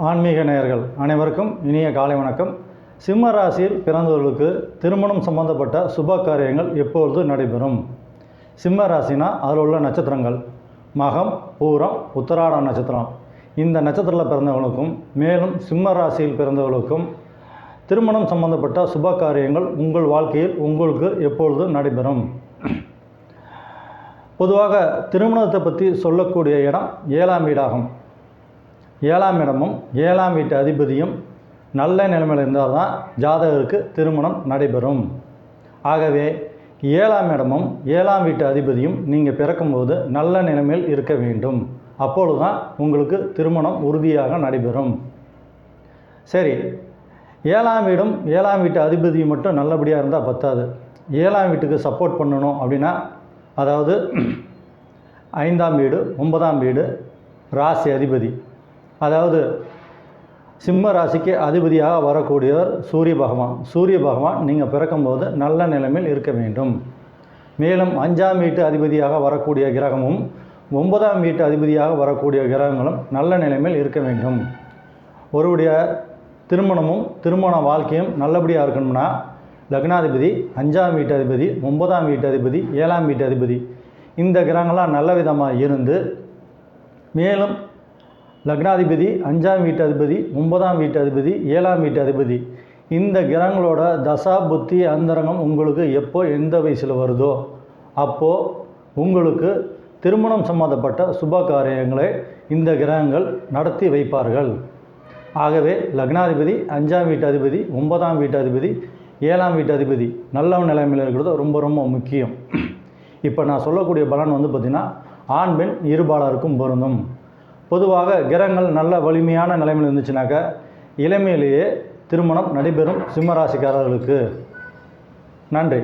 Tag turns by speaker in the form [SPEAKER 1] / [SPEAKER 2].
[SPEAKER 1] ஆன்மீக நேயர்கள் அனைவருக்கும் இனிய காலை வணக்கம். சிம்ம ராசியில் பிறந்தவர்களுக்கு திருமணம் சம்பந்தப்பட்ட சுப காரியங்கள் எப்பொழுது நடைபெறும்? சிம்ம ராசினா அதில் உள்ள நட்சத்திரங்கள் மகம், பூரம், உத்தராடம் நட்சத்திரம். இந்த நட்சத்திரத்தில் பிறந்தவர்களுக்கும் மேலும் சிம்ம ராசியில் பிறந்தவர்களுக்கும் திருமணம் சம்பந்தப்பட்ட சுப காரியங்கள் உங்கள் வாழ்க்கையில் உங்களுக்கு எப்பொழுது நடைபெறும்? பொதுவாக திருமணத்தை பற்றி சொல்லக்கூடிய இடம் 7ஆம் வீடாகும். 7ஆம் இடமும் 7ஆம் வீட்டு அதிபதியும் நல்ல நிலைமையில் இருந்தால் தான் ஜாதகருக்கு திருமணம் நடைபெறும். ஆகவே 7ஆம் இடமும் 7ஆம் வீட்டு அதிபதியும் நீங்கள் பிறக்கும்போது நல்ல நிலைமையில் இருக்க வேண்டும். அப்பொழுது தான் உங்களுக்கு திருமணம் உறுதியாக நடைபெறும். சரி, 7ஆம் வீடும் 7ஆம் வீட்டு அதிபதியும் மட்டும் நல்லபடியாக இருந்தால் பத்தாது. 7ஆம் வீட்டுக்கு சப்போர்ட் பண்ணணும் அப்படின்னா, அதாவது 5ஆம் வீடு 9ஆம் வீடு ராசி அதிபதி, அதாவது சிம்ம ராசிக்கு அதிபதியாக வரக்கூடியவர் சூரிய பகவான். சூரிய பகவான் நீங்கள் பிறக்கும்போது நல்ல நிலைமையில் இருக்க வேண்டும். மேலும் 5ஆம் வீட்டு அதிபதியாக வரக்கூடிய கிரகமும் 9ஆம் வீட்டு அதிபதியாக வரக்கூடிய கிரகங்களும் நல்ல நிலைமையில் இருக்க வேண்டும். ஒருவருடைய திருமணமும் திருமண வாழ்க்கையும் நல்லபடியாக இருக்கணும்னா லக்னாதிபதி, 5ஆம் வீட்டு அதிபதி, 9ஆம் வீட்டு அதிபதி, 7ஆம் வீட்டு அதிபதி இந்த கிரகங்களாம் நல்ல விதமாக இருந்து, மேலும் லக்னாதிபதி, 5ஆம் வீட்டு அதிபதி, 9ஆம் வீட்டு அதிபதி, 7ஆம் வீட்டு அதிபதி இந்த கிரகங்களோட தசா புத்தி அந்தரங்கம் உங்களுக்கு எப்போ எந்த வயசில் வருதோ அப்போது உங்களுக்கு திருமணம் சம்பந்தப்பட்ட சுப காரியங்களை இந்த கிரகங்கள் நடத்தி வைப்பார்கள். ஆகவே லக்னாதிபதி, 5ஆம் வீட்டு அதிபதி, 9ஆம் வீட்டு அதிபதி, 7ஆம் வீட்டு அதிபதி நல்ல நிலைமையில் இருக்கிறது ரொம்ப ரொம்ப முக்கியம். இப்போ நான் சொல்லக்கூடிய பலன் பார்த்திங்கன்னா ஆண் பெண் இருபாலருக்கும் பொருந்தும். பொதுவாக கிரகங்கள் நல்ல வலிமையான நிலைமையில் இருந்துச்சுனாக்கா இளமையிலேயே திருமணம் நடைபெறும் சிம்மராசிக்காரர்களுக்கு. நன்றி.